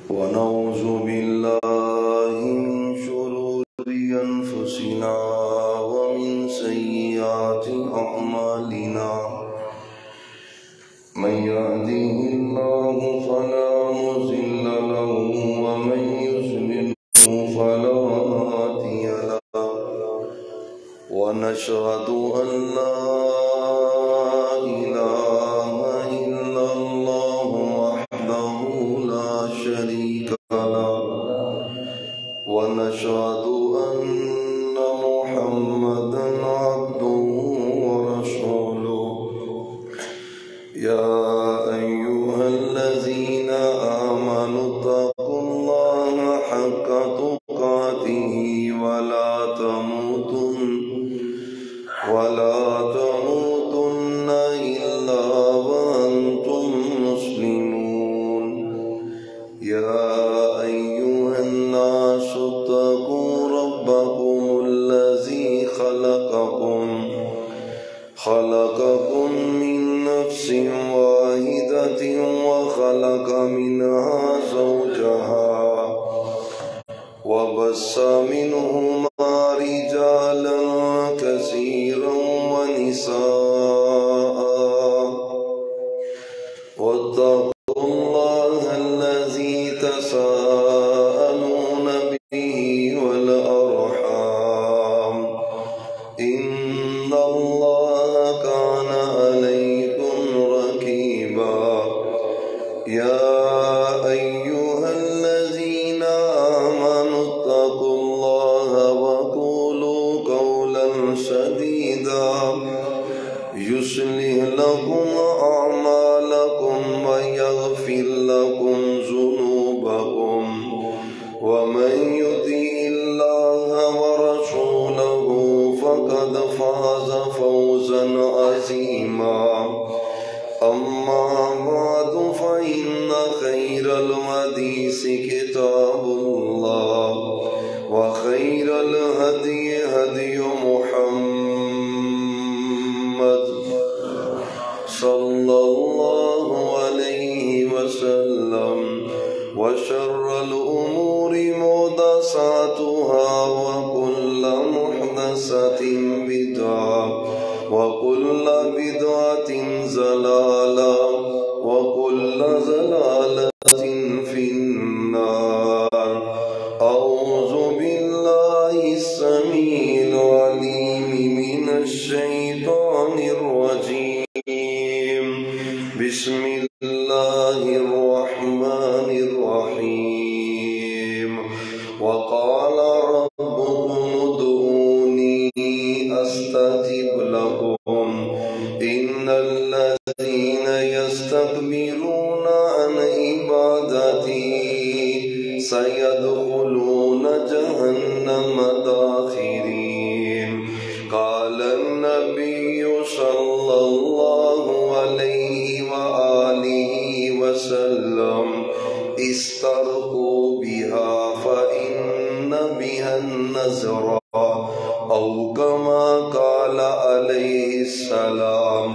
ونعوذ بالله من شرور أنفسنا ومن سيئات أعمالنا من يهده الله فلا مضل له ومن يضلل فلا هادي له ونشهد أن لا إله إلا الله وحده لا شريك له ونشهد أن محمدا عبده ورسوله يا أيها الذين آمنوا اتقوا الله حق تقاته ولا تموتن إلا وأنتم مسلمون يا أيها الناس اتقوا ربكم الذي خلقكم من نفس واحدة وخلق منها زوجها وبث منهما رجالا كثيرا ونساء واتقوا الله الذي تساءلون به والأرحام إن الله كان عليكم رقيبا يا أيها الذين آمنوا اتقوا الله وقولوا قولا سديدا يصلح لكم أعمالكم ويغفر لكم ذنوبكم ومن يطع الله ورسوله فقد فاز فوزا عظيما أما بعد فإن خير الحديث كتاب الله وخير الهدي هدي محمد صلى الله عليه وسلم وشر الأمور محدثاتها وكل محدثة بدعة وكل بدعة ضلالة وكل ضلالة في النار أعوذ بالله السميع العليم من الشيطان الرجيم بسم الله الرحمن الرحيم وقال ربكم ادعوني أستجب لكم إن الذين يستكبرون عن عبادتي سيدخلون جهنم داخرين قال النبي صلى الله عليه وآله وسلم استرقوا بها فإن بها النذر أو كما قال عليه السلام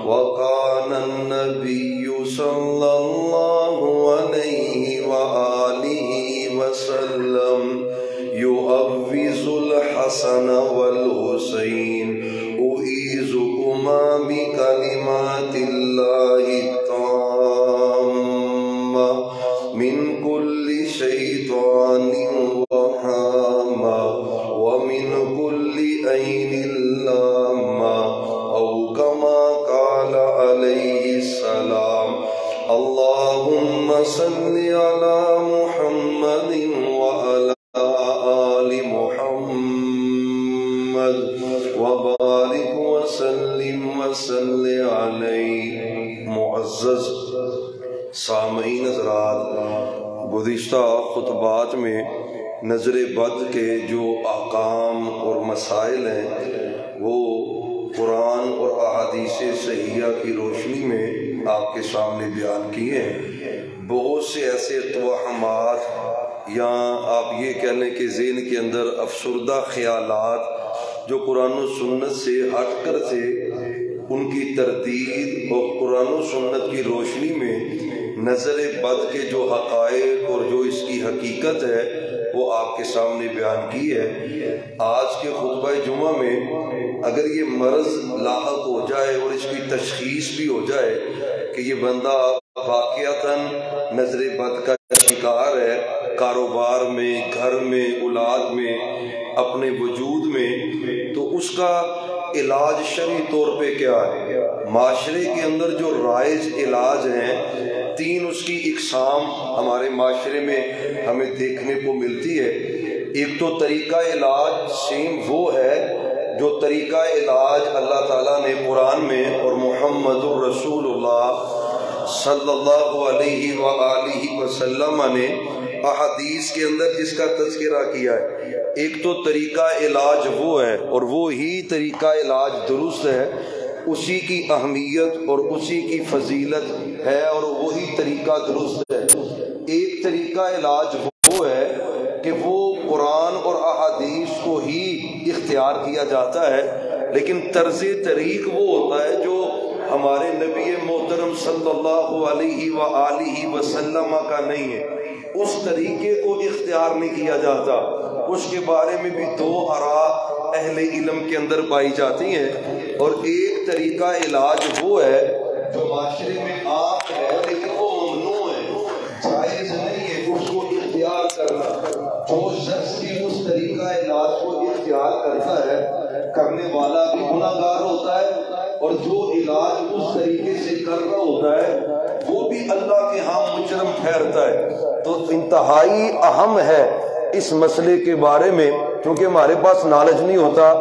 وكان النبي صلى الله عليه وآله وسلم يؤوز الحسن والحسين أعيذكما بكلمات الله التامة من كل شيطان وهامة ومن كل عين لامة أو كما قال عليه السلام اللهم صل على محمد وعلى آل محمد وبارك وسلم عليه معزز سامعین حضرات، گزشتہ خطبات میں نظر بد کے جو احکام اور مسائل ہیں وہ قرآن اور احادیث صحیحہ کی روشنی میں آپ کے سامنے بیان کیے ہیں۔ بہت سے ایسے توہمات یا آپ یہ کہہ لیں کہ ذہن کے اندر افسردہ خیالات جو قرآن و سنت سے ہٹ کر تھے، ان کی تردید اور قرآن و سنت کی روشنی میں نظر بد کے جو حقائق اور جو حقیقت ہے وہ آپ کے سامنے بیان کی ہے۔ آج کے خطبہ جمعہ میں اگر یہ مرض لاحق ہو جائے اور اس کی تشخیص بھی ہو جائے کہ یہ بندہ واقعتاً نظر بد کا شکار ہے، کاروبار میں، گھر میں، اولاد میں، اپنے وجود میں، تو اس کا علاج شرعی طور پہ کیا ہے؟ معاشرے کے اندر جو رائج علاج ہیں، 3 اس کی اقسام ہمارے معاشرے میں ہمیں دیکھنے کو ملتی ہے۔ ایک تو طریقہ علاج سیم وہ ہے جو طریقہ علاج اللہ تعالیٰ نے قرآن میں اور محمد الرسول اللہ صلی اللہ علیہ وآلہ وسلم نے احادیث کے اندر جس کا تذکرہ کیا ہے۔ ایک تو طریقہ علاج وہ ہے اور وہی طریقہ علاج درست ہے، اسی کی اہمیت اور اسی کی فضیلت ہے اور وہی طریقہ درست ہے۔ ایک طریقہ علاج وہ ہے کہ وہ قرآن اور احادیث کو ہی اختیار کیا جاتا ہے، لیکن طرز طریق وہ ہوتا ہے جو ہمارے نبی محترم صلی اللہ علیہ وآلہ وسلم کا نہیں ہے، اس طریقے کو اختیار نہیں کیا جاتا۔ اس کے بارے میں بھی 2 آراء اہل علم کے اندر پائی جاتی ہیں، اور ایک طریقہ علاج وہ ہے جو معاشرے میں عام ہے لیکن وہ ممنوع ہے، جائز نہیں ہے اس کو اختیار کرنا۔ جو شخص بھی اس طریقہ علاج کو اختیار کرتا ہے، کرنے والا بھی گناہ گار ہوتا ہے، اور جو علاج اس طریقے سے کر رہا ہوتا ہے وہ بھی اللہ کے ہاں مجرم ٹھہرتا ہے۔ تو انتہائی اہم ہے اس مسئلے کے بارے میں، کیونکہ ہمارے پاس نالج نہیں ہوتا،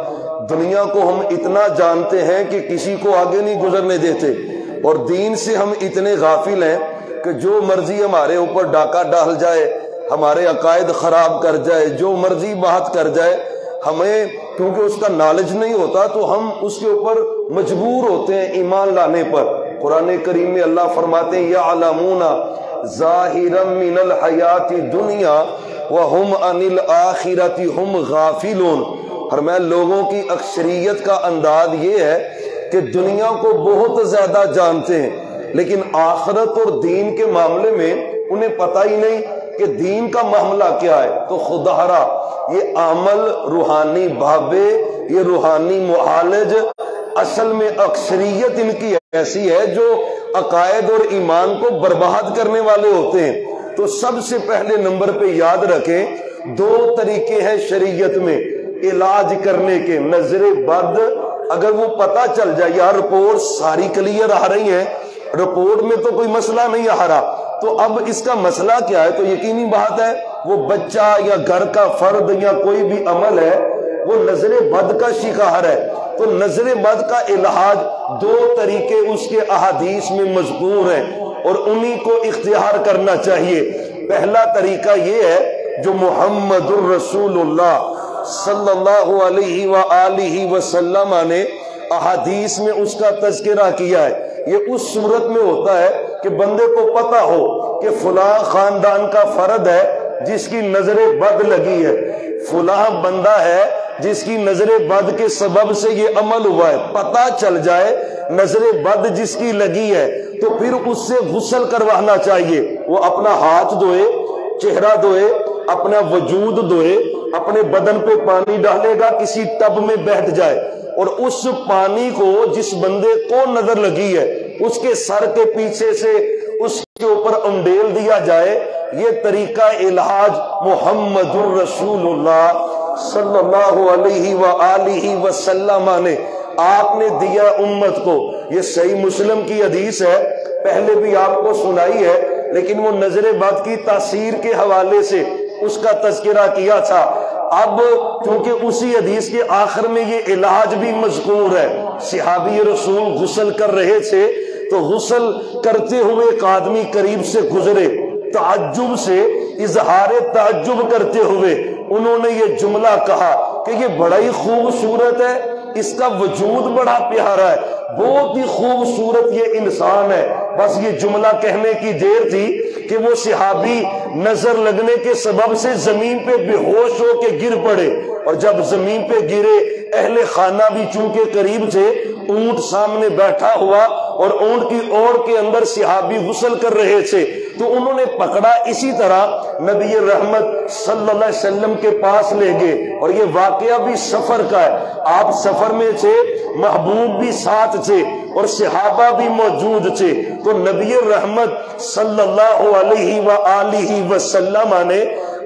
دنیا کو ہم اتنا جانتے ہیں کہ کسی کو آگے نہیں گزرنے دیتے، اور دین سے ہم اتنے غافل ہیں کہ جو مرضی ہمارے اوپر ڈاکہ ڈال جائے، ہمارے عقائد خراب کر جائے، جو مرضی بات کر جائے، ہمیں کیونکہ اس کا نالج نہیں ہوتا تو ہم اس کے اوپر مجبور ہوتے ہیں ایمان لانے پر۔ قرآن کریم میں اللہ فرماتے ہیں یعلمون ظاہرا من الحیات الدنیا وہم عن الآخرۃ ہم غافلون۔ فرمایا لوگوں کی اکثریت کا انداز یہ ہے کہ دنیا کو بہت زیادہ جانتے ہیں لیکن آخرت اور دین کے معاملے میں انہیں پتہ ہی نہیں کہ دین کا معاملہ کیا ہے۔ تو خدارا یہ عمل روحانی بھابے، یہ روحانی معالج، اصل میں اکثریت ان کی ایسی ہے جو عقائد اور ایمان کو برباد کرنے والے ہوتے ہیں۔ تو سب سے پہلے نمبر پہ یاد رکھیں 2 طریقے ہیں شریعت میں علاج کرنے کے۔ نظر بد اگر وہ پتہ چل جائے یار رپورٹ ساری کلیئر آ رہی ہیں، رپورٹ میں تو کوئی مسئلہ نہیں آ رہا، تو اب اس کا مسئلہ کیا ہے؟ تو یقینی بات ہے وہ بچہ یا گھر کا فرد یا کوئی بھی عمل ہے وہ نظر بد کا شکار ہے۔ تو نظر بد کا علاج 2 طریقے اس کے احادیث میں مذکور ہیں اور انہی کو اختیار کرنا چاہیے۔ پہلا طریقہ یہ ہے جو محمد الرسول اللہ صلی اللہ علیہ وآلہ وسلم نے احادیث میں اس کا تذکرہ کیا ہے۔ یہ اس صورت میں ہوتا ہے کہ بندے کو پتہ ہو کہ فلاں خاندان کا فرد ہے جس کی نظر بد لگی ہے، فلاں بندہ ہے جس کی نظر بد کے سبب سے یہ عمل ہوا ہے، پتہ چل جائے نظر بد جس کی لگی ہے تو پھر اس سے غسل کروانا چاہیے۔ وہ اپنا ہاتھ دھوئے، چہرہ دھوئے، اپنا وجود دھوئے، اپنے بدن پہ پانی ڈالے گا، کسی ٹب میں بیٹھ جائے اور اس پانی کو جس بندے کو نظر لگی ہے اس کے سر کے پیچھے سے اس کے اوپر انڈیل دیا جائے۔ یہ طریقہ علاج محمد الرسول اللہ صلی اللہ علیہ وآلہ وسلم نے آپ نے دیا امت کو۔ یہ صحیح مسلم کی حدیث ہے، پہلے بھی آپ کو سنائی ہے، لیکن وہ نظر بد کی تاثیر کے حوالے سے اس کا تذکرہ کیا تھا۔ اب کیونکہ اسی حدیث کے آخر میں یہ علاج بھی مذکور ہے، صحابی رسول غسل کر رہے تھے تو غسل کرتے ہوئے ایک آدمی قریب سے گزرے، تعجب سے اظہار تعجب کرتے ہوئے انہوں نے یہ جملہ کہا کہ یہ بڑا ہی خوبصورت ہے، اس کا وجود بڑا پیارا ہے، بہت ہی خوبصورت یہ انسان ہے۔ بس یہ جملہ کہنے کی دیر تھی کہ وہ صحابی نظر لگنے کے سبب سے زمین پہ بے ہوش ہو کے گر پڑے، اور جب زمین پہ گرے اہل خانہ بھی چونکہ قریب تھے، اونٹ سامنے بیٹھا ہوا اور اونٹ کی اوڑ کے اندر صحابی غسل کر رہے تھے تو انہوں نے پکڑا، اسی طرح نبی رحمت صلی اللہ علیہ وسلم کے پاس لے گئے۔ اور یہ واقعہ بھی سفر کا ہے، آپ سفر میں تھے، محبوب بھی ساتھ تھے اور صحابہ بھی موجود تھے، تو نبی رحمت صلی اللہ علیہ وآلہ وسلم نے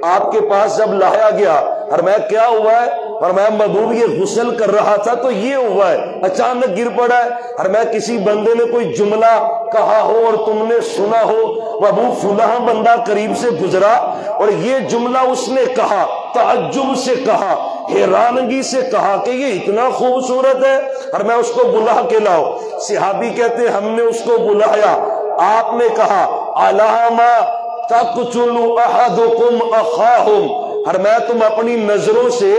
آپ کے پاس جب لایا گیا، فرمایا کیا ہوا ہے؟ فرمایا محبوب یہ غسل کر رہا تھا تو یہ ہوا ہے، اچانک گر پڑا ہے۔ فرمایا کسی بندے نے کوئی جملہ کہا ہو اور تم نے سنا ہو، محبوب فلاں بندہ قریب سے گزرا اور یہ جملہ اس نے کہا، تعجب سے کہا، حیرانگی سے کہا کہ یہ اتنا خوبصورت ہے، اور میں اس کو بلا کے لاؤ۔ صحابی کہتے ہم نے اس کو بلایا، آپ نے کہا علامہ تقتل احدکم اخاہم، فرمایا تم اپنی نظروں سے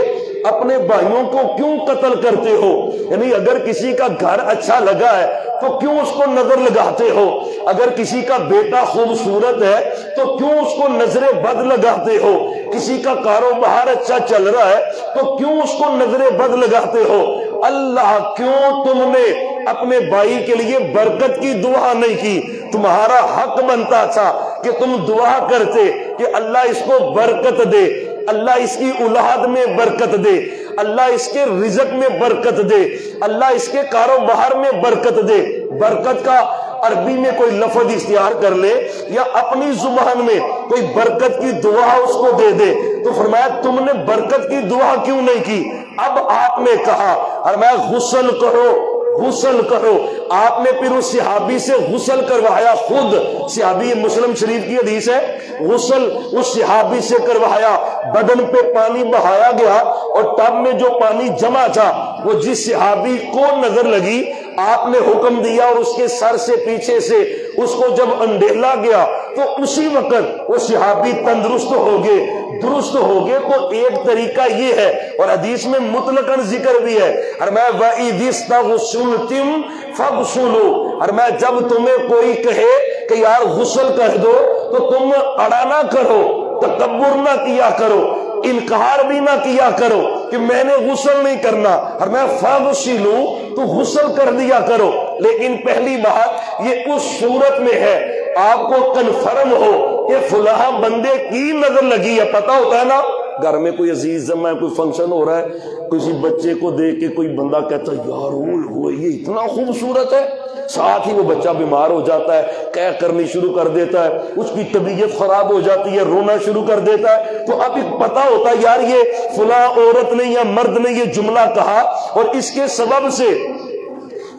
اپنے بھائیوں کو کیوں قتل کرتے ہو؟ یعنی اگر کسی کا گھر اچھا لگا ہے تو کیوں اس کو نظر لگاتے ہو؟ اگر کسی کا بیٹا خوبصورت ہے تو کیوں اس کو نظر بد لگاتے ہو؟ کسی کا کاروبار اچھا چل رہا ہے تو کیوں اس کو نظر بد لگاتے ہو؟ اللہ کیوں تم نے اپنے بھائی کے لیے برکت کی دعا نہیں کی؟ تمہارا حق بنتا تھا کہ تم دعا کرتے کہ اللہ اس کو برکت دے، اللہ اس کی اولاد میں برکت دے، اللہ اس کے رزق میں برکت دے، اللہ اس کے کاروبار میں برکت دے۔ برکت کا عربی میں کوئی لفظ اختیار کر لے یا اپنی زبان میں کوئی برکت کی دعا اس کو دے دے، تو فرمایا تم نے برکت کی دعا کیوں نہیں کی؟ اب آپ نے کہا، فرمایا غسل کرو، غسل کرو۔ آپ نے پھر اس صحابی سے غسل کروایا، خود صحابی، مسلم شریف کی حدیث ہے، غسل اس صحابی سے کروایا، بدن پہ پانی بہایا گیا اور ٹب میں جو پانی جمع تھا وہ جس صحابی کو نظر لگی آپ نے حکم دیا اور اس کے سر سے پیچھے سے اس کو جب انڈیلا گیا تو اسی وقت وہ صحابی تندرست ہو گئے، درست ہو گئے۔ تو ایک طریقہ یہ ہے، اور حدیث میں مطلقاً ذکر بھی ہے، فرمایا وَإِذِ اسْتَغْسَلْتُمْ فَاغْسِلُوا، فرمایا جب تمہیں کوئی کہے کہ یار غسل کر دو تو تم اڑا نہ کرو، تکبر نہ کیا کرو، انکار بھی نہ کیا کرو کہ میں نے غسل نہیں کرنا، فرمایا فَاغْسِلُوا، تو غسل کر دیا کرو۔ لیکن پہلی بات یہ اس صورت میں ہے آپ کو کنفرم ہو کہ فلاں بندے کی نظر لگی ہے۔ پتہ ہوتا ہے نا، گھر میں کوئی عزیز جمع ہے، کوئی فنکشن ہو رہا ہے، کسی بچے کو دیکھ کے کوئی بندہ کہتا ہے یار وہ یہ اتنا خوبصورت ہے، ساتھ ہی وہ بچہ بیمار ہو جاتا ہے، قے کرنی شروع کر دیتا ہے، اس کی طبیعت خراب ہو جاتی ہے، رونا شروع کر دیتا ہے۔ تو اب ایک پتہ ہوتا ہے یار یہ فلاں عورت نے یا مرد نے یہ جملہ کہا اور اس کے سبب سے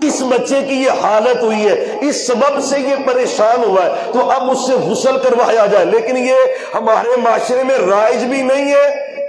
اس بچے کی یہ حالت ہوئی ہے، اس سبب سے یہ پریشان ہوا ہے، تو اب اس سے غسل کروایا جائے۔ لیکن یہ ہمارے معاشرے میں رائج بھی نہیں ہے،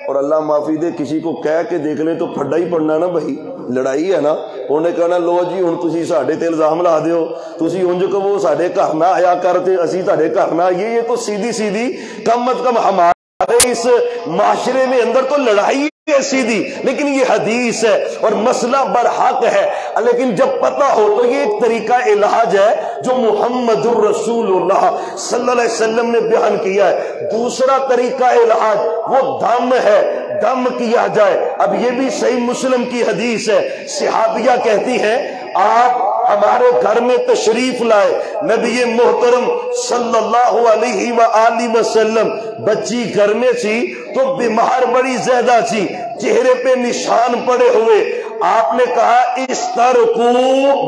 اور اللہ معافی دے کسی کو کہہ کے دیکھ لیں تو پھڈا ہی پڑنا نا بھائی، لڑائی ہے نا۔ انہیں کہنا لو جی ہن تسی ساڈے تے الزام لا دیو، تسی انج کہ وہ ساڈے گھر نہ آیا کرتے اسی تہاڈے گھر نہ آئیے، یہ تو سیدھی سیدھی کم از کم ہمارے اس معاشرے میں اندر تو لڑائی ہے سیدھی، لیکن یہ حدیث ہے اور مسئلہ برحق ہے۔ لیکن جب پتہ ہو تو یہ ایک طریقہ علاج ہے جو محمد الرسول اللہ صلی اللہ علیہ وسلم نے بیان کیا ہے۔ دوسرا طریقہ علاج وہ دم ہے، دم کیا جائے۔ اب یہ بھی صحیح مسلم کی حدیث ہے، صحابیہ کہتی ہیں آپ ہمارے گھر میں تشریف لائے، نبی محترم صلی اللہ علیہ وآلہ وسلم، بچی گھر میں تھی تو بیمار بڑی زیادہ تھی، چہرے پہ نشان پڑے ہوئے، آپ نے کہا استرقو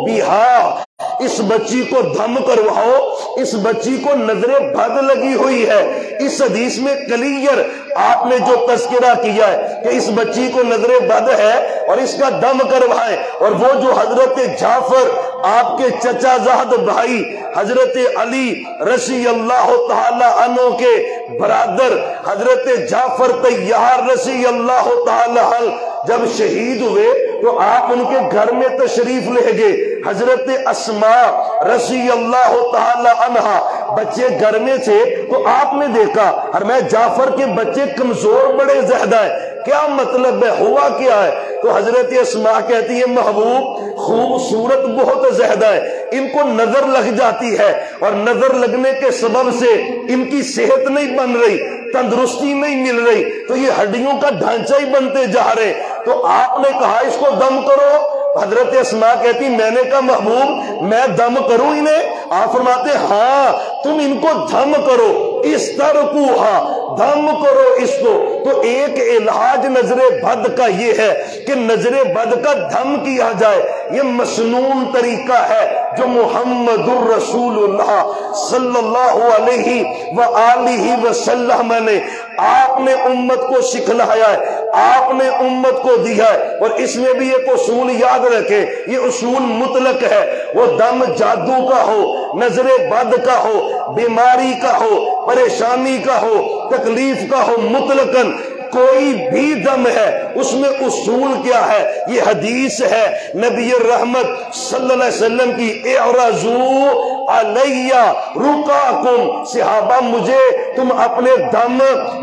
بہا، اس بچی کو دم کرواؤ، اس بچی کو نظر بد لگی ہوئی ہے۔ اس حدیث میں کلیئر آپ نے جو تذکرہ کیا ہے کہ اس بچی کو نظر بد ہے اور اس کا دم کروائیں۔ اور وہ جو حضرت جعفر آپ کے چچا زاد بھائی حضرت علی رضی اللہ تعالی عنہ کے برادر حضرت جعفر طیار رضی اللہ تعالی عنہ جب شہید ہوئے تو آپ ان کے گھر میں تشریف لے گئے۔ حضرت اسماء رضی اللہ تعالی عنہا بچے گھر میں تھے تو آپ نے دیکھا فرمایا جعفر کے بچے کمزور بڑے زیادہ ہیں، کیا مطلب ہے، ہوا کیا ہے؟ تو حضرت اسماء کہتی ہے محبوب خوبصورت بہت زیادہ ہے، ان کو نظر لگ جاتی ہے اور نظر لگنے کے سبب سے ان کی صحت نہیں بن رہی، تندرستی نہیں مل رہی، تو یہ ہڈیوں کا ڈھانچہ ہی بنتے جا رہے۔ تو آپ نے کہا اس کو دم کرو، حضرت اسماء کہتی میں نے کہا محبوب میں دم کروں انہیں؟ آپ فرماتے ہاں تم ان کو دم کرو، اس ترکوہا، دم کرو اس کو۔ تو ایک علاج نظر بد کا یہ ہے کہ نظر بد کا دم کیا جائے، یہ مسنون طریقہ ہے جو محمد الرسول اللہ صلی اللہ علیہ وآلہ وسلم نے آپ نے امت کو سکھلایا ہے، آپ نے امت کو دیا ہے۔ اور اس میں بھی ایک اصول یاد رکھے، یہ اصول مطلق ہے، وہ دم جادو کا ہو، نظر بد کا ہو، بیماری کا ہو، پریشانی کا ہو، تکلیف کا ہو، مطلقاً کوئی بھی دم ہے اس میں اصول کیا ہے؟ یہ حدیث ہے نبی رحمت صلی اللہ علیہ وسلم کی، اعرضوا علیہ رقاکم، صحابہ مجھے تم اپنے دم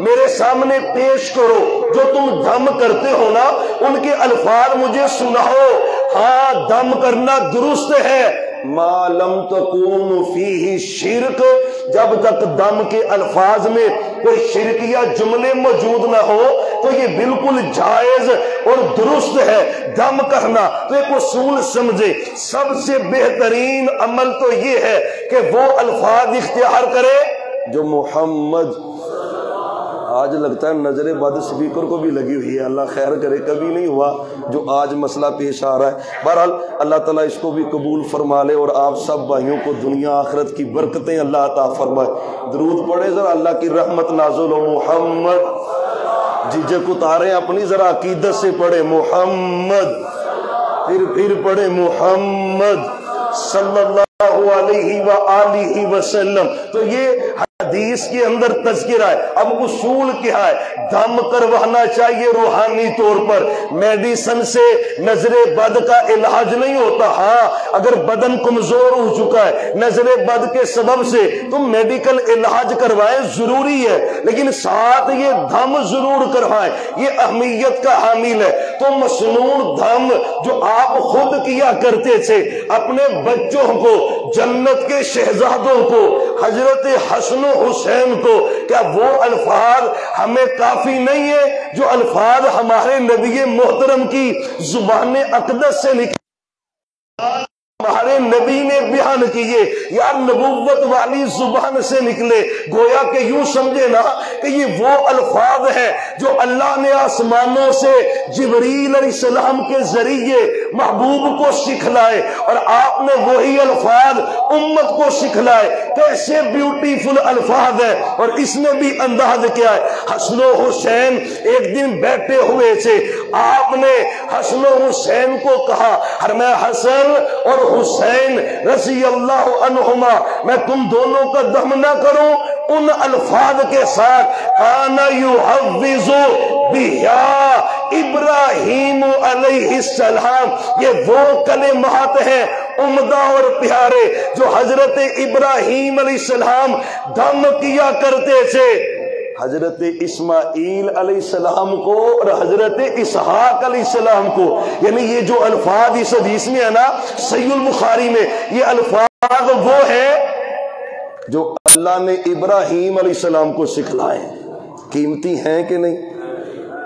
میرے سامنے پیش کرو، جو تم دم کرتے ہو نا ان کے الفاظ مجھے سناؤ۔ ہاں دم کرنا درست ہے، ما لم تکون فیہ شرک، جب تک دم کے الفاظ میں کوئی شرکیہ جملے موجود نہ ہو تو یہ بالکل جائز اور درست ہے دم کرنا۔ تو ایک اصول سمجھے، سب سے بہترین عمل تو یہ ہے کہ وہ الفاظ اختیار کرے جو محمد، آج لگتا ہے نظر بد سپیکر کو بھی لگی ہوئی ہے، اللہ خیر کرے کبھی نہیں ہوا جو آج مسئلہ پیش آ رہا ہے۔ بہرحال اللہ تعالیٰ اس کو بھی قبول فرما لے اور آپ سب بھائیوں کو دنیا آخرت کی برکتیں اللہ عطا فرمائے۔ درود پڑھے ذرا، اللہ کی رحمت نازل ہو محمد، جھجک اتارے اپنی، ذرا عقیدت سے پڑھے محمد، پھر پڑھے محمد صلی اللہ علیہ وآلہ وسلم۔ تو یہ حدیث کے اندر تذکرہ ہے۔ اب اصول کیا ہے؟ دم کروانا چاہیے روحانی طور پر، میڈیسن سے نظر بد کا علاج نہیں ہوتا۔ ہاں اگر بدن کمزور ہو چکا ہے نظر بد کے سبب سے تو میڈیکل علاج کروائیں، ضروری ہے، لیکن ساتھ یہ دم ضرور کروائیں، یہ اہمیت کا حامل ہے۔ تو مسنون دم جو آپ خود کیا کرتے تھے اپنے بچوں کو، جنت کے شہزادوں کو، حضرت حسن و حسین کو، کیا وہ الفاظ ہمیں کافی نہیں ہے جو الفاظ ہمارے نبی محترم کی زبان اقدس سے نکلے، ہمارے نبی نے بیان کیے یا نبوت والی زبان سے نکلے؟ گویا کہ یوں سمجھے نا کہ یہ وہ الفاظ ہیں جو اللہ نے آسمانوں سے جبریل علیہ السلام کے ذریعے محبوب کو سکھلائے، اور آپ نے وہی الفاظ امت کو سکھلائے۔ کیسے بیوٹیفل الفاظ ہیں، اور اس میں بھی انداز کیا ہے؟ حسن و حسین ایک دن بیٹھے ہوئے تھے، آپ نے حسن و حسین کو کہا، فرمایا حسن اور حسین رضی اللہ عنہما میں تم دونوں کا دم نہ کروں؟ ان الفاظ کے ساتھ کان یحوذ بہا ابراہیم علیہ السلام، یہ وہ کلمات ہیں عمدہ اور پیارے جو حضرت ابراہیم علیہ السلام دم کیا کرتے تھے۔ حضرت اسماعیل علیہ السلام کو اور حضرت اسحاق علیہ السلام کو، یعنی یہ جو الفاظ اس حدیث میں ہے نا صحیح البخاری میں، یہ الفاظ وہ ہیں جو اللہ نے ابراہیم علیہ السلام کو سکھلائے۔ قیمتی ہیں کہ نہیں؟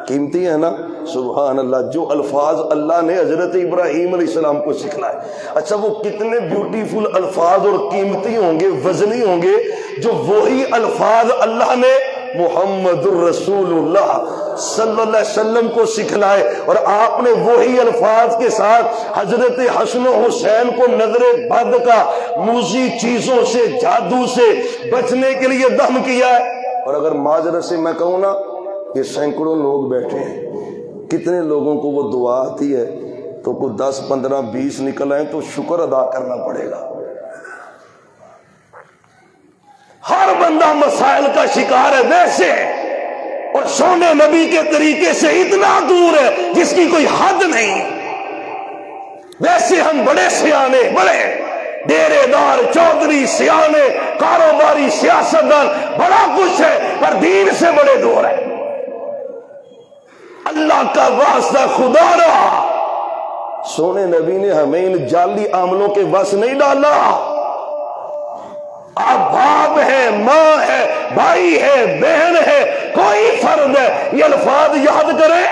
قیمتی ہے نا؟ سبحان اللہ، جو الفاظ اللہ نے حضرت ابراہیم علیہ السلام کو سکھلائے۔ اچھا وہ کتنے بیوٹیفل الفاظ اور قیمتی ہوں گے، وزنی ہوں گے، جو وہی الفاظ اللہ نے محمد الرسول اللہ صلی اللہ علیہ وسلم کو سکھلائے، اور آپ نے وہی الفاظ کے ساتھ حضرت حسن و حسین کو نظر بد کا، موذی چیزوں سے، جادو سے بچنے کے لیے دم کیا ہے۔ اور اگر معذرت سے میں کہوں نا، یہ سینکڑوں لوگ بیٹھے ہیں، کتنے لوگوں کو وہ دعا آتی ہے تو کوئی 10 15 20 نکل آئے تو شکر ادا کرنا پڑے گا۔ ہر بندہ مسائل کا شکار ہے ویسے، اور سونے نبی کے طریقے سے اتنا دور ہے جس کی کوئی حد نہیں۔ ویسے ہم بڑے سیانے، بڑے ڈیرے دار، چودھری، سیانے، کاروباری، سیاستدان، بڑا کچھ ہے، پر دین سے بڑے دور ہے۔ اللہ کا واسطہ خدا رہا، سونے نبی نے ہمیں ان جعلی عملوں کے وس نہیں ڈالا۔ آپ باپ ہے، ماں ہے، بھائی ہے، بہن ہے، کوئی فرد ہے، یہ الفاظ یاد کریں،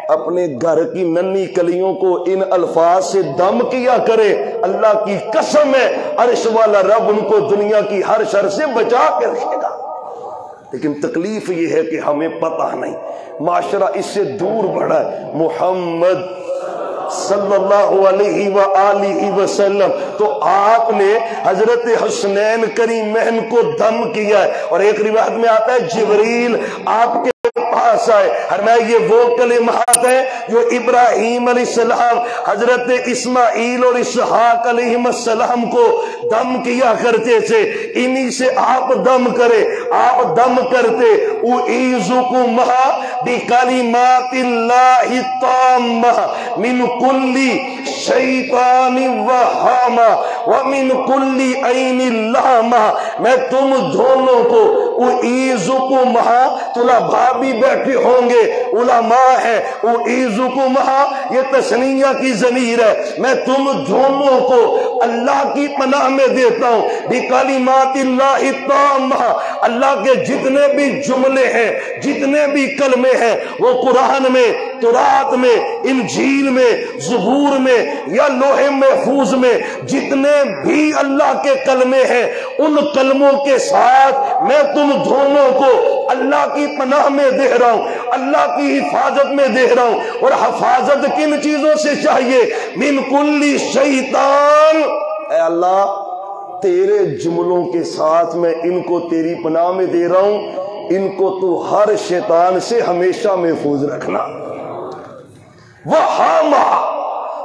اپنے گھر کی ننھی کلیوں کو ان الفاظ سے دم کیا کرے، اللہ کی قسم ہے عرش والا رب ان کو دنیا کی ہر شر سے بچا کے رکھے گا۔ لیکن تکلیف یہ ہے کہ ہمیں پتہ نہیں، معاشرہ اس سے دور بڑھا ہے۔ محمد صلی اللہ علیہ وآلہ وسلم، تو آپ نے حضرت حسنین کریمین کو دم کیا ہے، اور ایک روایت میں آتا ہے جبریل آپ کے پاس آئے، فرمایا یہ وہ کلمات ہیں جو ابراہیم علیہ السلام حضرت اسماعیل اور اسحاق علیہ السلام کو دم کیا کرتے تھے، انہی سے آپ دم کرے۔ آپ دم کرتے اعیذکما بکلمات اللہ التامہ من کل شیطان وہامہ ومن کل عین لامہ، میں تم دونوں کو اعیذکما، طلباء بھی بیٹھے ہوں گے، علماء ہیں، اعیذکما یہ تثنیہ کی ضمیر ہے، میں تم دونوں کو اللہ کی پناہ میں دیتا ہوں، بکلمات اللہ التامہ، اللہ کے جتنے بھی جملے ہیں، جتنے بھی کلمے ہیں، وہ قرآن میں، تورات میں، انجیل میں، زبور میں یا لوح محفوظ میں جتنے بھی اللہ کے کلمے ہیں، ان کلموں کے ساتھ میں تم دونوں کو اللہ کی پناہ میں دے رہا ہوں، اللہ کی حفاظت میں دے رہا ہوں۔ اور حفاظت کن چیزوں سے چاہیے؟ من کل شیطان، اے اللہ تیرے جملوں کے ساتھ میں ان کو تیری پناہ میں دے رہا ہوں، ان کو تو ہر شیطان سے ہمیشہ محفوظ رکھنا۔ وہامہ،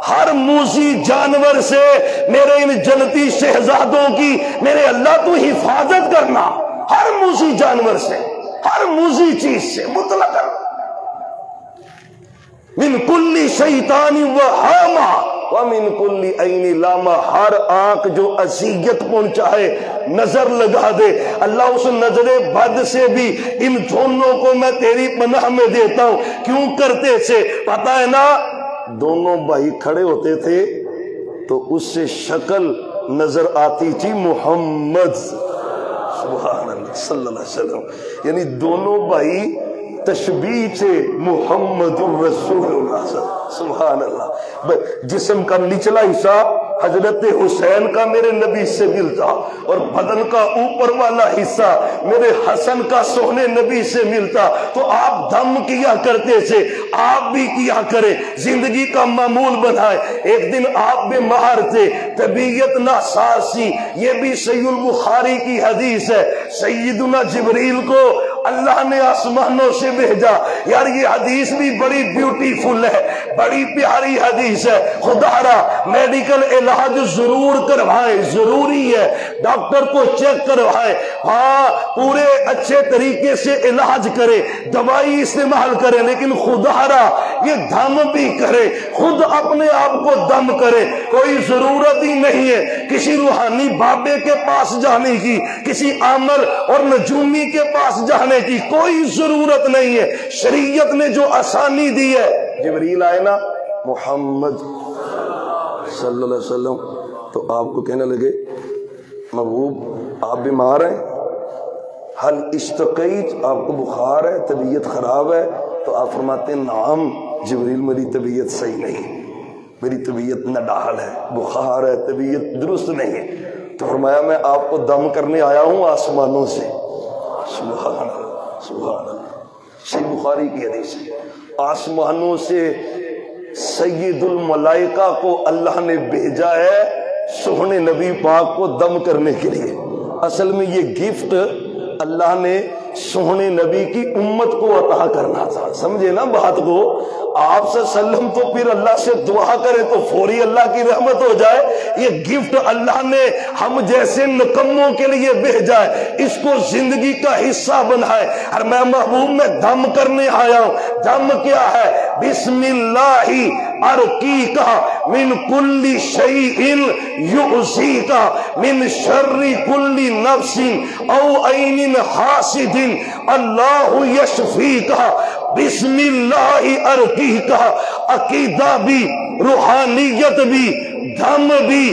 ہر موذی جانور سے، میرے ان جنتی شہزادوں کی میرے اللہ تو حفاظت کرنا، ہر موذی جانور سے، ہر موذی چیز سے مطلق کرنا۔ من کل شیطان وہامہ ومن کل عین لامہ، ہر آنکھ جو اذیت پہنچائے، نظر لگا دے، اللہ اس نظر بد سے بھی ان دونوں کو میں تیری پناہ میں دیتا ہوں۔ کیوں کرتے تھے؟ پتہ ہے نا، دونوں بھائی کھڑے ہوتے تھے تو اس سے شکل نظر آتی تھی محمد سبحان اللہ صلی اللہ علیہ وسلم، یعنی دونوں بھائی تشبیہ سے محمد الرسول اللہ سبحان اللہ۔ جسم کا نچلا حصہ حضرت حسین کا میرے نبی سے ملتا، اور بدن کا اوپر والا حصہ میرے حسن کا سونے نبی سے ملتا، تو آپ دم کیا کرتے تھے، آپ بھی کیا کریں، زندگی کا معمول بنائے۔ ایک دن آپ بیمار تھے، طبیعت ناساز تھی، یہ بھی صحیح البخاری کی حدیث ہے، سیدنا جبریل کو اللہ نے آسمانوں سے بھیجا۔ یار یہ حدیث بھی بڑی بیوٹیفل ہے، بڑی پیاری حدیث ہے۔ خدا را میڈیکل علاج ضرور کروائیں، ضروری ہے، ڈاکٹر کو چیک کروائیں، ہاں پورے اچھے طریقے سے علاج کرے، دوائی استعمال کرے، لیکن خدا را یہ دم بھی کرے، خود اپنے آپ کو دم کرے۔ کوئی ضرورت ہی نہیں ہے کسی روحانی بابے کے پاس جانے کی، کسی عامر اور نجومی کے پاس جانے کی، کوئی ضرورت نہیں ہے۔ شریعت نے جو آسانی دی ہے، جبریل آئے نا محمد صلی اللہ علیہ وسلم، تو آپ کو کہنے لگے محبوب آپ بیمار ہیں، حل اشتقیت، آپ کو بخار ہے، طبیعت خراب ہے؟ تو آپ فرماتے ہیں نعم جبریل میری طبیعت صحیح نہیں، میری طبیعت نڈال ہے، بخار ہے، طبیعت درست نہیں ہے۔ تو فرمایا میں آپ کو دم کرنے آیا ہوں آسمانوں سے۔ سبحان اللہ سبحان اللہ، صحیح بخاری کی حدیث ہے، آسمانوں سے سید الملائکہ کو اللہ نے بھیجا ہے سونے نبی پاک کو دم کرنے کے لیے۔ اصل میں یہ گفٹ اللہ نے سونے نبی کی امت کو عطا کرنا تھا، سمجھے نا بات کو؟ آپ صلی اللہ علیہ وسلم تو پھر اللہ سے دعا کرے تو فوری اللہ کی رحمت ہو جائے، یہ گفٹ اللہ نے ہم جیسے نکموں کے لیے بھیجا ہے، اس کو زندگی کا حصہ بنائے۔ اور میں محبوب میں دم کرنے آیا ہوں۔ دم کیا ہے؟ بسم اللہ ارقیکا من کل شیء یؤذیکا من شر کل نفس او عین حاسد اللہ یشفیکا۔ بسم اللہ ارقیکا، عقیدہ بھی، روحانیت بھی، دم بھی،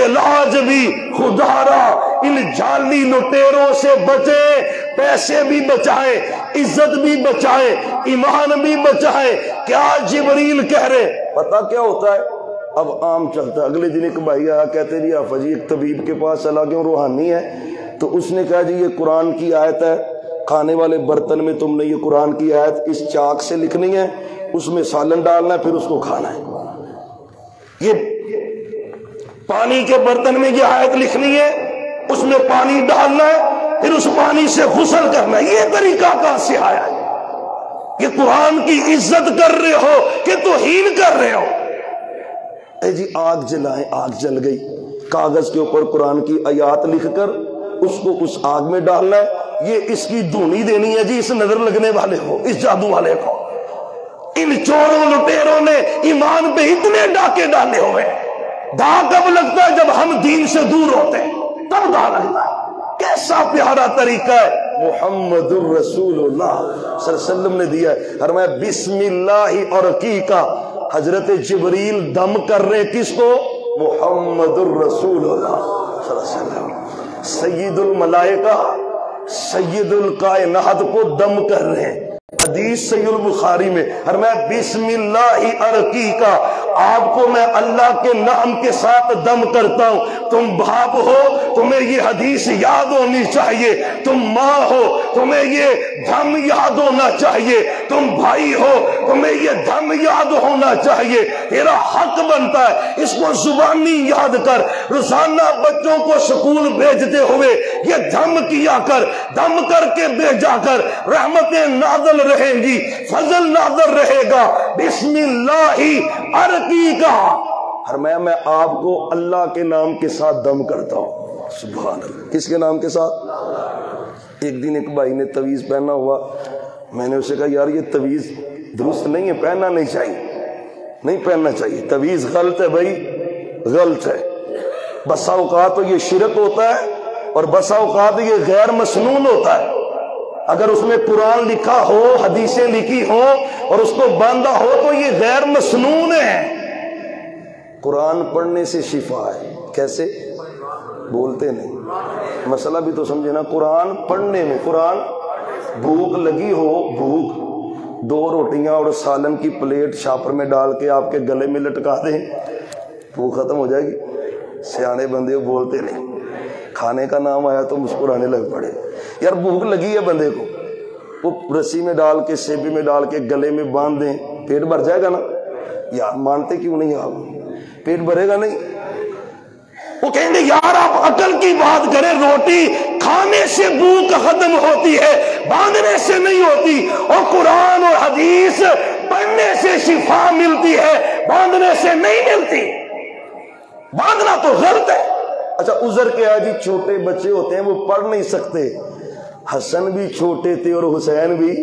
علاج بھی۔ خدا را ان جعلی لٹیروں سے بچیں، پیسے بھی بچائیں، عزت بھی بچائیں، ایمان بھی بچائیں، کیا جبریل کہہ رہے؟ پتہ کیا ہوتا ہے؟ اب عام چلتا ہے. اگلے دن ایک بھائی آیا، کہتے جی آفا جی ایک طبیب کے پاس چلا گیا، روحانی ہے، تو اس نے کہا جی یہ قرآن کی آیت ہے، کھانے والے برتن میں تم نے یہ قرآن کی آیت اس چاک سے لکھنی ہے، اس میں سالن ڈالنا ہے، پھر اس کو کھانا ہے. یہ پانی کے برتن میں یہ آیت لکھنی ہے، اس میں پانی ڈالنا ہے، پھر اس پانی سے غسل کرنا ہے. یہ طریقہ کہاں سے آیا ہے؟ یہ قرآن کی عزت کر رہے ہو کہ توہین کر رہے ہو؟ اے جی آگ جلائیں، آگ جل گئی، کاغذ کے اوپر قرآن کی آیات لکھ کر اس کو اس آگ میں ڈالنا ہے، یہ اس کی دھونی دینی ہے جی اس نظر لگنے والے کو، اس جادو والے کو. ان چوروں لٹیروں نے ایمان پہ اتنے ڈاکے ڈالے ہوئے. دا کب لگتا ہے؟ جب ہم دین سے دور ہوتے ہیں، تب دا لگتا ہے. کیسا پیارا طریقہ ہے محمد الرسول اللہ صلی اللہ علیہ وسلم نے دیا ہے. فرمایا بسم اللہ اور کی کا. حضرت جبریل دم کر رہے کس کو؟ محمد الرسول اللہ صلی اللہ علیہ وسلم، سید الملائکہ سید الکائنات کو دم کر رہے ہیں. حدیث صحیح البخاری میں فرمایا بسم اللہ ارقی کا، آپ کو میں اللہ کے نام کے ساتھ دم کرتا ہوں. تم باپ ہو، تمہیں یہ حدیث یاد ہونی چاہیے. تم ماں ہو، تمہیں یہ دم یاد ہونا چاہیے. تم بھائی ہو، تمہیں یہ دم یاد ہونا چاہیے. تیرا حق بنتا ہے اس کو زبانی یاد کر. روزانہ بچوں کو سکول بھیجتے ہوئے یہ دم کیا کر، دم کر کے بھیجا کر. رحمتیں نازل رہیں گی، فضل نازل رہے گا. بسم اللہ ارقی کا. فرمایا میں آپ کو اللہ کے نام کے ساتھ دم کرتا ہوں. سبحان اللہ. کس کے نام کے ساتھ؟ ایک دن ایک بھائی نے تعویذ پہنا ہوا، میں نے اسے کہا یار یہ تعویذ درست نہیں ہے، پہننا نہیں چاہیے، نہیں پہننا چاہیے، تعویذ غلط ہے بھائی، غلط ہے. بسا اوقات تو یہ شرک ہوتا ہے اور بسا اوقات یہ غیر مسنون ہوتا ہے. اگر اس میں قرآن لکھا ہو، حدیثیں لکھی ہو اور اس کو باندھا ہو تو یہ غیر مسنون ہے. قرآن پڑھنے سے شفا ہے. کیسے؟ بولتے نہیں، مسئلہ بھی تو سمجھے نا. قرآن پڑھنے میں، قرآن بھوک لگی ہو، بھوک 2 روٹیاں اور سالن کی پلیٹ شاپر میں ڈال کے آپ کے گلے میں لٹکا دیں، بھوک ختم ہو جائے گی. سیانے بندے بولتے نہیں، کھانے کا نام آیا تو مسکرانے لگ پڑے. یار بھوک لگی ہے بندے کو، وہ رسی میں ڈال کے، سیبی میں ڈال کے گلے میں باندھ دیں، پیٹ بھر جائے گا نا. یار مانتے کیوں نہیں آپ؟ پیٹ بھرے گا نہیں. وہ کہیں گے یار آپ عقل کی بات کریں، روٹی کھانے سے بھوک ختم ہوتی ہے، باندھنے سے نہیں ہوتی. اور قرآن اور حدیث پڑھنے سے شفا ملتی ہے، باندھنے سے نہیں ملتی. باندھنا تو غلط ہے. اچھا عذر کیا ہے جی؟ چھوٹے بچے ہوتے ہیں وہ پڑھ نہیں سکتے. حسن بھی چھوٹے تھے اور حسین بھی.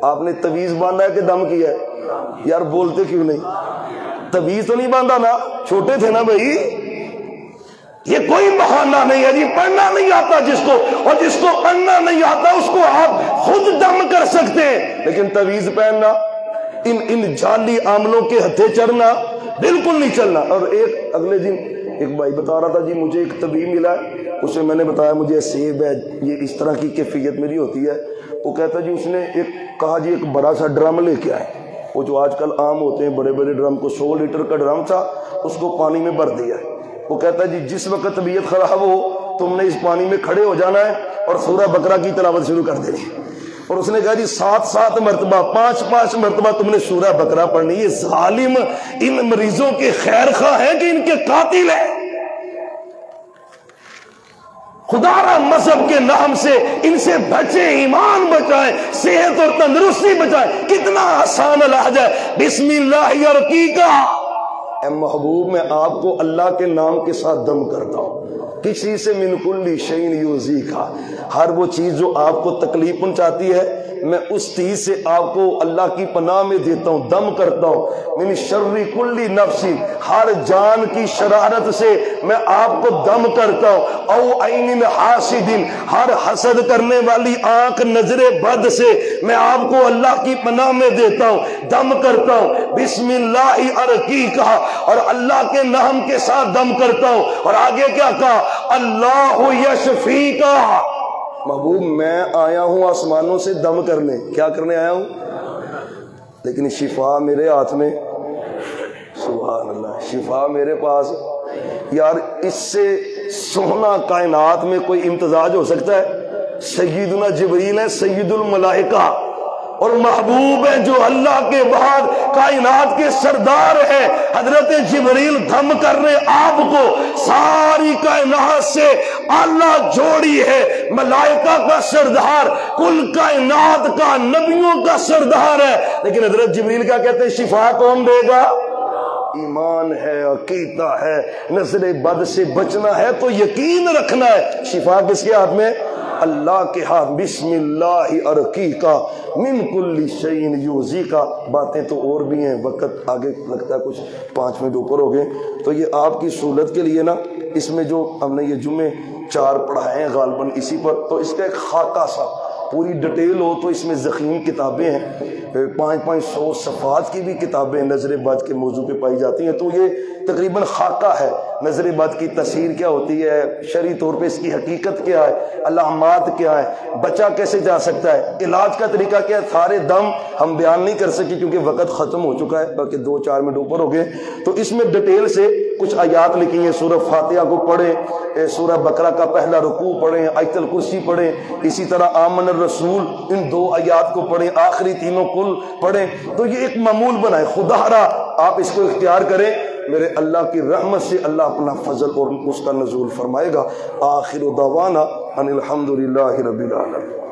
آپ نے تعویذ باندھا ہے کہ دم کیا ہے؟ یار بولتے کیوں نہیں؟ تعویذ تو نہیں باندھا نا، چھوٹے تھے نا بھائی. یہ کوئی بہانہ نہیں ہے جی. پڑھنا نہیں آتا جس کو، اور جس کو پڑھنا نہیں آتا اس کو آپ خود دم کر سکتے ہیں. لیکن تعویذ پہننا، ان جعلی عاملوں کے ہتھے چڑھنا بالکل نہیں چلنا. اور ایک اگلے دن ایک بھائی بتا رہا تھا جی مجھے ایک طبیب ملا ہے، اسے میں نے بتایا مجھے سیب ہے، یہ اس طرح کی کیفیت میری ہوتی ہے. وہ کہتا جی اس نے ایک کہا جی ایک بڑا سا ڈرم لے کے آئے، وہ جو آج کل عام ہوتے ہیں بڑے بڑے ڈرم کو، 100 لیٹر کا ڈرم تھا، اس کو پانی میں بھر دیا. وہ کہتا جی جس وقت طبیعت خراب ہو تم نے اس پانی میں کھڑے ہو جانا ہے اور سورہ بقرہ کی تلاوت شروع کر دینی. اور اس نے کہا جی 7 مرتبہ 5 مرتبہ تم نے سورہ بقرہ پڑھنی. یہ ظالم ان مریضوں کے خیر خواہ ہیں کہ ان کے قاتل ہیں. خدا را مذہب کے نام سے ان سے بچیں، ایمان بچائیں، صحت اور تندرستی بچائیں. کتنا آسان لہجہ ہے، بسم اللہ ارقیکا. اے محبوب میں آپ کو اللہ کے نام کے ساتھ دم کرتا ہوں. کسی سے من کل شیء یؤذیکا، ہر وہ چیز جو آپ کو تکلیف پہنچاتی ہے میں اس چیز سے آپ کو اللہ کی پناہ میں دیتا ہوں، دم کرتا ہوں. من شر کل نفس، ہر جان کی شرارت سے میں آپ کو دم کرتا ہوں. او عین حاسد، ہر حسد کرنے والی آنکھ نظر بد سے میں آپ کو اللہ کی پناہ میں دیتا ہوں، دم کرتا ہوں. بسم اللہ ارقیکا، اور اللہ کے نام کے ساتھ دم کرتا ہوں. اور آگے کیا کہا؟ اللہ یشفیکا. محبوب میں آیا ہوں آسمانوں سے دم کرنے. کیا کرنے آیا ہوں؟ لیکن شفا میرے ہاتھ میں، سبحان اللہ، شفا میرے پاس۔ یار اس سے سونا کائنات میں کوئی امتزاج ہو سکتا ہے؟ سیدنا جبریل ہے سید الملائکہ اور محبوب ہے جو اللہ کے بعد کائنات کے سردار ہے۔ حضرت جبریل دھم کر رہے آپ کو، ساری کائنات سے اللہ جوڑی ہے، ملائکہ کا سردار، کل کائنات کا، نبیوں کا سردار ہے، لیکن حضرت جبریل کیا کہتے ہیں؟ شفا کون دے گا؟ ایمان ہے، عقیدہ ہے، نظر بد سے بچنا ہے تو یقین رکھنا ہے شفا کس کے ہاتھ میں؟ اللہ کے ہاتھ۔ بسم اللہ ارقیکا من کل شیء یؤذیکا۔ باتیں تو اور بھی ہیں، وقت آگے لگتا ہے کچھ 5 منٹ اوپر ہو گئے، تو یہ آپ کی سہولت کے لیے نا، اس میں جو ہم نے یہ جمعے 4 پڑھائے ہیں غالباً اسی پر، تو اس کا ایک خاکہ سا پوری ڈیٹیل ہو تو اس میں ضخیم کتابیں ہیں، 500 صفحات کی بھی کتابیں نظر بد کے موضوع پہ پائی جاتی ہیں، تو یہ تقریباً خاکہ ہے نظر بد کی تفسیر کیا ہوتی ہے، شرعی طور پہ اس کی حقیقت کیا ہے، علامات کیا ہے، بچا کیسے جا سکتا ہے، علاج کا طریقہ کیا ہے، سارے دم ہم بیان نہیں کر سکے کیونکہ وقت ختم ہو چکا ہے، بلکہ 2-4 منٹ اوپر ہو گئے، تو اس میں ڈیٹیل سے کچھ آیات لکھی ہیں۔ سورہ فاتحہ کو پڑھیں، سورہ بقرہ کا پہلا رکوع پڑھیں، آیت الکرسی پڑھیں، اسی طرح آمن الرسول ان 2 آیات کو پڑھیں، آخری تینوں کل پڑھیں، تو یہ ایک معمول بنائے، خدا را آپ اس کو اختیار کریں، میرے اللہ کی رحمت سے اللہ اپنا فضل اور اس کا نزول فرمائے گا۔ آخر دعوانا ان الحمدللہ رب العالمین۔